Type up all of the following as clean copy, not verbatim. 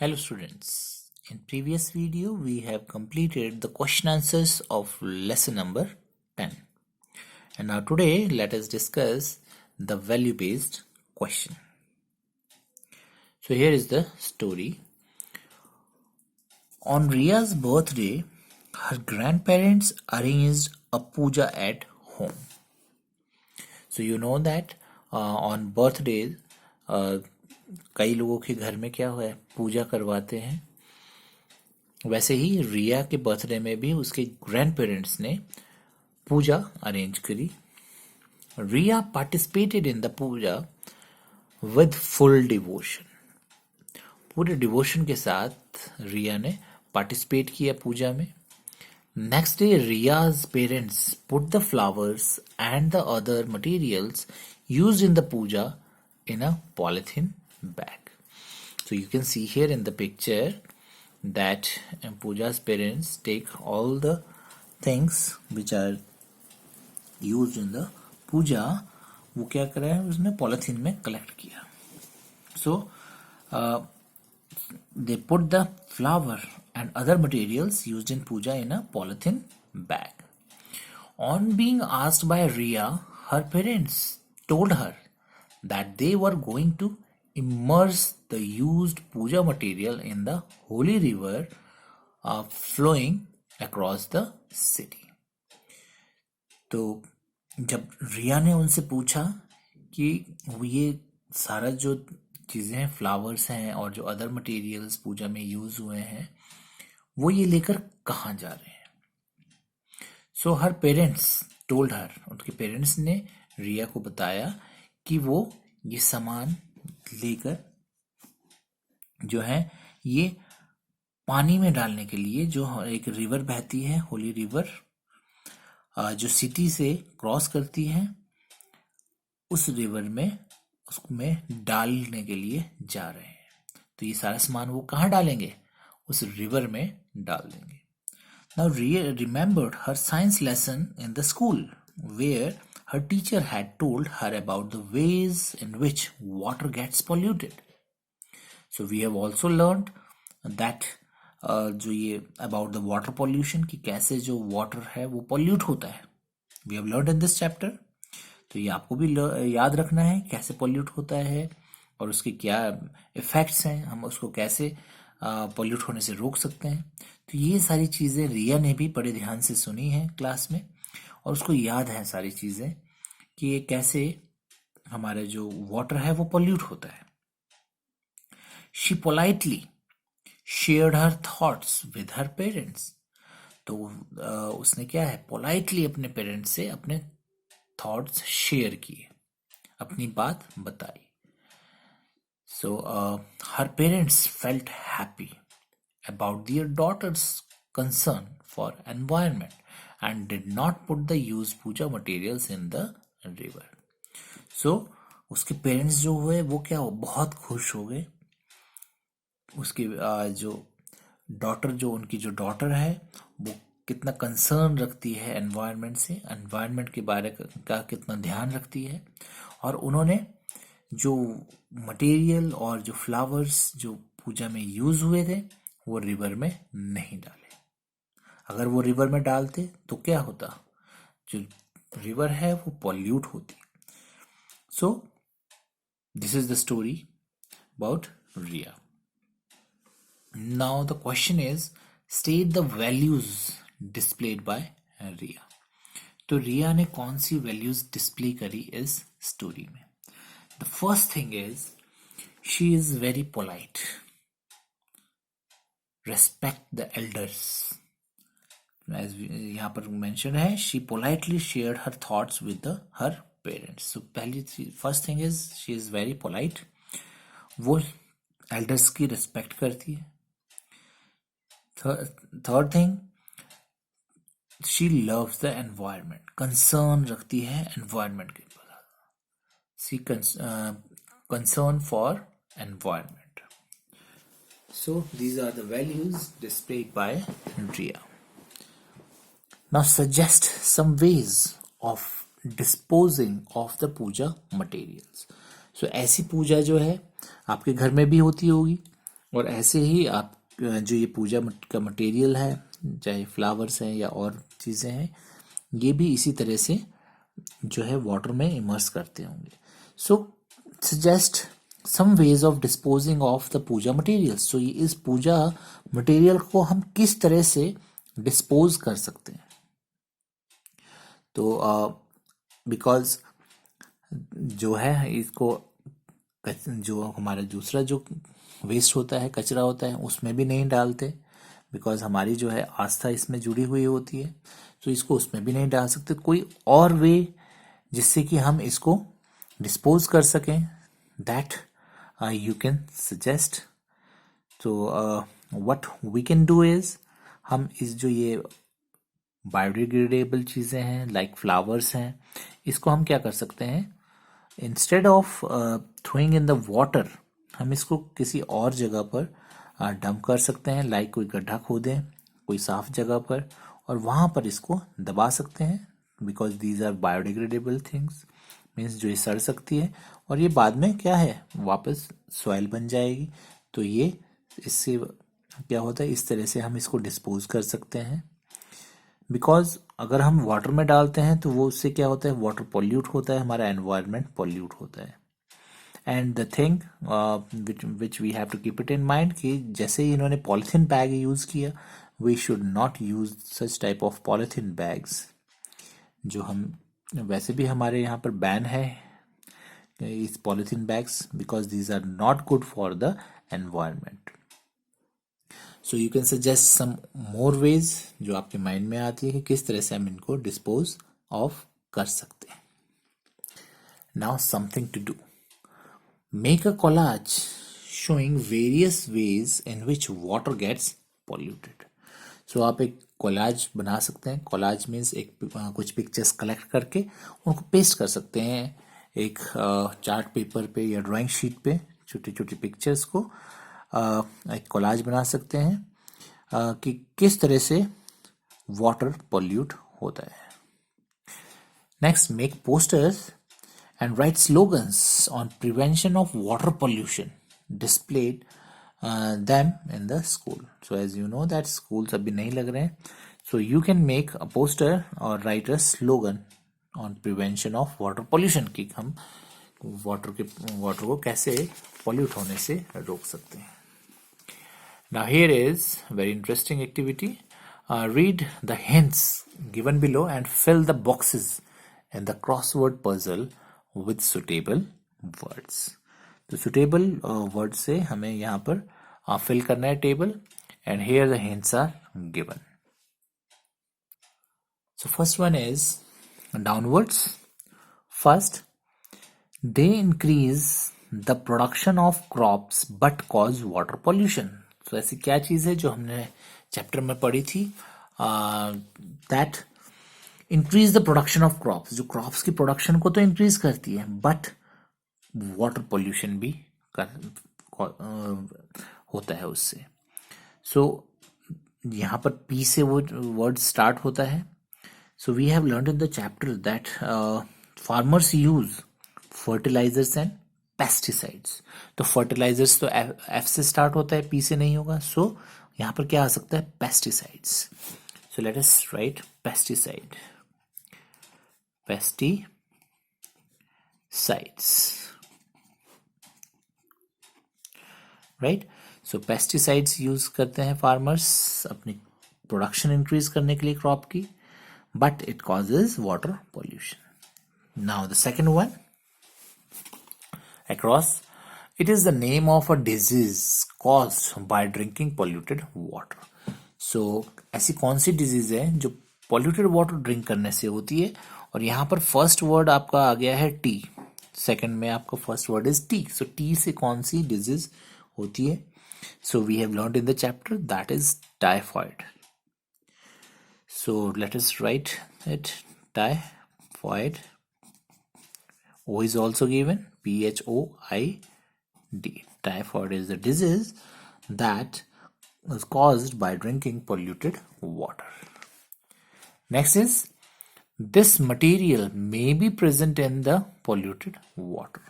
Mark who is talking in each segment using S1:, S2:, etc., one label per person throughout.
S1: Hello students, in previous video we have completed the question answers of lesson number 10 and now today let us discuss the value based question. So here is the story. On Ria's birthday, her grandparents arranged a puja at home. So you know that on birthday कई लोगों के घर में क्या हुआ है, पूजा करवाते हैं. वैसे ही रिया के बर्थडे में भी उसके ग्रैंड पेरेंट्स ने पूजा अरेंज करी. Riya participated in the puja with full devotion. पूरे डिवोशन के साथ रिया ने पार्टिसिपेट किया पूजा में. Next day Riya's parents put the flowers and the other materials used in the puja in a polythene bag. So you can see here in the picture that Pooja's parents take all the things which are used in the puja, वो क्या करा है, उसने polythene में collect किया. So they put the flower and other materials used in puja in a polythene bag. On being asked by Riya, her parents told her that they were going to immerse the used puja material in the holy river flowing across the city. तो जब रिया ने उनसे पूछा कि ये सारा जो चीज़ें हैं, फ्लावर्स हैं और जो अदर मटेरियल्स पूजा में यूज हुए हैं, वो ये लेकर कहाँ जा रहे हैं. सो हर पेरेंट्स टोल्ड हर, उनके पेरेंट्स ने रिया को बताया कि वो ये सामान लेकर जो है ये पानी में डालने के लिए, जो एक रिवर बहती है, होली रिवर, जो सिटी से क्रॉस करती है, उस रिवर में उसमें डालने के लिए जा रहे हैं. तो ये सारा सामान वो कहाँ डालेंगे, उस रिवर में डाल देंगे. Now Riya remembered her science lesson in the school where her teacher had told her about the ways in which water gets polluted. So we have also learned that जो ये about the water pollution, कि कैसे जो water है वो pollute होता है. We have learned in this chapter. तो ये आपको भी याद रखना है कैसे pollute होता है और उसके क्या effects हैं, हम उसको कैसे pollute होने से रोक सकते हैं. तो ये सारी चीज़ें रिया ने भी बड़े ध्यान से सुनी है क्लास में और उसको याद है सारी चीज़ें कि ये कैसे हमारा जो वाटर है वो पोल्यूट होता है. She politely shared her thoughts with her parents. तो उसने क्या है, पोलाइटली अपने पेरेंट्स से अपने थॉट्स शेयर किए, अपनी बात बताई. So her parents felt happy about their daughter's concern for environment and did not put the used puja materials in the river. So उसके पेरेंट्स जो हुए वो क्या हो, बहुत खुश हो गए. उसकी जो डॉटर, जो उनकी जो डॉटर है वो कितना कंसर्न रखती है एनवायरनमेंट से, एनवायरनमेंट के बारे का कितना ध्यान रखती है. और उन्होंने जो मटेरियल और जो फ्लावर्स जो पूजा में यूज हुए थे वो रिवर में नहीं डाले. अगर वो रिवर में डालते तो क्या होता, जो रिवर है वो पॉल्यूट होती. So this is the story about Riya. Now the question is state the values displayed by Riya. तो रिया ने कौन सी वैल्यूज डिस्प्ले करी इस स्टोरी में. The first thing is she is very polite, respect the elders. As यहाँ पर mention है, she politely shared her thoughts with her parents. So first thing is she is very polite. वो elders की respect करती है. Third thing, she loves the environment, concern रखती है environment के बारे. she concern for environment. So these are the values displayed by Riya. Now suggest some ways of disposing of the puja materials. So ऐसी पूजा जो है आपके घर में भी होती होगी, और ऐसे ही आप जो ये पूजा का मटेरियल है, चाहे फ्लावर्स हैं या और चीज़ें हैं, ये भी इसी तरह से जो है वाटर में इमर्स करते होंगे. So suggest some ways of disposing of the puja materials. So इस पूजा मटेरियल को हम किस तरह से डिस्पोज कर सकते हैं. तो बिकॉज जो है इसको जो हमारा दूसरा जो वेस्ट होता है, कचरा होता है, उसमें भी नहीं डालते, बिकॉज हमारी जो है आस्था इसमें जुड़ी हुई होती है. तो इसको उसमें भी नहीं डाल सकते. कोई और वे जिससे कि हम इसको डिस्पोज कर सकें, दैट यू कैन सजेस्ट. तो what we can do is, हम इस जो ये बायोडिग्रेडेबल चीज़ें हैं लाइक फ्लावर्स हैं, इसको हम क्या कर सकते हैं, instead of throwing in the water, हम इसको किसी और जगह पर डंप कर सकते हैं. लाइक कोई गड्ढा खोदें कोई साफ जगह पर, और वहाँ पर इसको दबा सकते हैं. Because these are biodegradable things, means जो ये सड़ सकती है और ये बाद में क्या है वापस सॉइल बन जाएगी. तो ये इससे क्या होता है, इस तरह से हम इसको डिस्पोज कर सकते हैं. बिकॉज अगर हम वाटर में डालते हैं तो वो उससे क्या होता है, वाटर पॉल्यूट होता है, हमारा एनवायरनमेंट पॉल्यूट होता है. And the thing which we have to keep it in mind कि जैसे ही इन्होंने पॉलीथीन बैग यूज़ किया, we should not use such type of polythene bags. जो हम वैसे भी हमारे यहाँ पर बैन है इस polythene bags, because these are not good for the environment. So you can suggest some more ways जो आपके माइंड में आती है कि किस तरह से हम इनको डिस्पोज ऑफ कर सकते हैं. Now something to do, make a collage showing various ways in which water gets polluted. So आप एक कोलाज बना सकते हैं. कोलाज मीन्स एक कुछ पिक्चर्स कलेक्ट करके उनको पेस्ट कर सकते हैं एक चार्ट पेपर पे या ड्राइंग शीट पे. छोटी छोटी पिक्चर्स को एक कोलाज बना सकते हैं कि किस तरह से वाटर पॉल्यूट होता है. Next, make posters and write slogans on prevention of water pollution, displayed them in the school. So as you know that schools abhi nahi lag rahe hain, so you can make a poster or write a slogan on prevention of water pollution कि हम water को कैसे pollute होने से रोक सकते हैं. Now here is very interesting activity. Read the hints given below and fill the boxes in the crossword puzzle with suitable words. तो suitable words से हमें यहाँ पर fill करना है table, and here the hints are given. So first one is downwards. First, they increase the production of crops but cause water pollution. So ऐसी क्या चीज़ है जो हमने चैप्टर में पढ़ी थी, that increase the production of crops, जो crops की प्रोडक्शन को तो इंक्रीज करती है बट वाटर पोल्यूशन भी होता है उससे. सो यहाँ पर पी से वो वर्ड स्टार्ट होता है. So we have learned in the chapter that farmers use fertilisers and pesticides. तो फर्टिलाइजर्स तो एफ से स्टार्ट होता है, पी से नहीं होगा. सो यहाँ पर क्या आ सकता है, पेस्टिसाइड्स. सो let us right pesticide. Pesticides, right? So pesticides use करते हैं फार्मर्स अपनी प्रोडक्शन इंक्रीज करने के लिए क्रॉप की, but it causes water pollution. Now the second one, across, it is the name of a disease caused by drinking polluted water. So ऐसी कौन सी डिजीज है जो पॉल्यूटेड वाटर ड्रिंक करने से होती है. और यहाँ पर फर्स्ट वर्ड आपका आ गया है टी. सेकंड में आपका first word is T. So T से कौन सी डिजीज होती है. So we have learned in the chapter that is typhoid. So let us write it. Typhoid. O is also given, PHOID. Typhoid is the disease that is caused by drinking polluted water. Next is, this material may be present in the polluted water.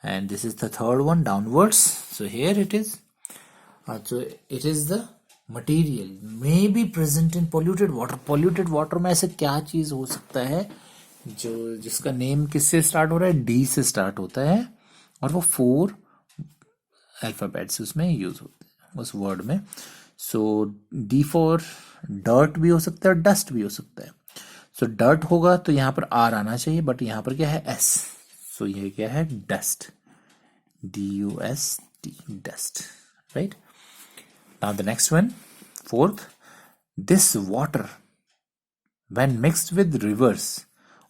S1: And this is the third one, downwards. So here it is. So it is the material may be present in polluted water. Polluted water में ऐसे क्या चीज हो सकता है जो जिसका name किससे स्टार्ट हो रहा है? डी से स्टार्ट होता है और वो 4 अल्फाबेट्स उसमें यूज होते हैं उस वर्ड में. सो डी फॉर डर्ट भी हो सकता है, डस्ट भी हो सकता है. सो डर्ट होगा तो यहाँ पर आर आना चाहिए, बट यहाँ पर क्या है? एस. सो ये क्या है? Dust. DUST, dust, right? Now the next one, fourth, this water when mixed with rivers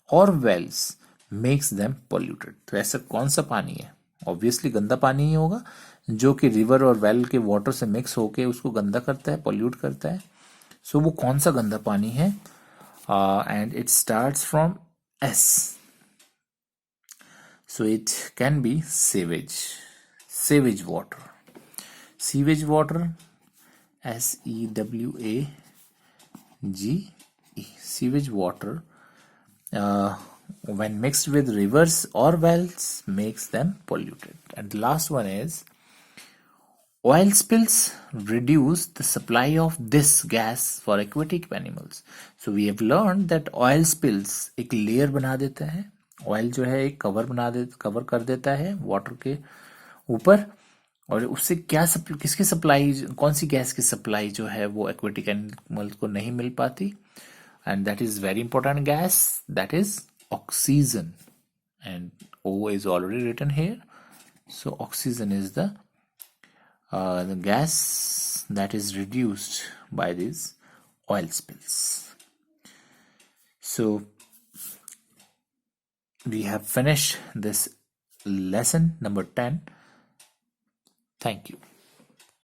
S1: or wells makes them polluted. तो ऐसा कौन सा पानी है? ऑब्वियसली गंदा पानी ही होगा जो कि रिवर और वेल के वाटर से मिक्स होके उसको गंदा करता है, पोल्यूट करता है. सो वो कौन सा गंदा पानी है? And it starts from S. So it can be sewage, sewage water, sewage water, SEWAGE, sewage water, when mixed with rivers or wells makes them polluted. And the last one is oil spills reduce the supply of this gas for aquatic animals. So we have learned that oil spills एक layer बना देता है. Oil जो है एक cover कर देता है वाटर के ऊपर, और उससे क्या किसकी सप्लाई, कौन सी गैस की सप्लाई जो है वो एक्वेटिक एनिमल्स को नहीं मिल पाती. And that is very important gas, that is oxygen. And O is already written here. So oxygen is the gas that is reduced by these oil spills. So we have finished this lesson number 10. Thank you.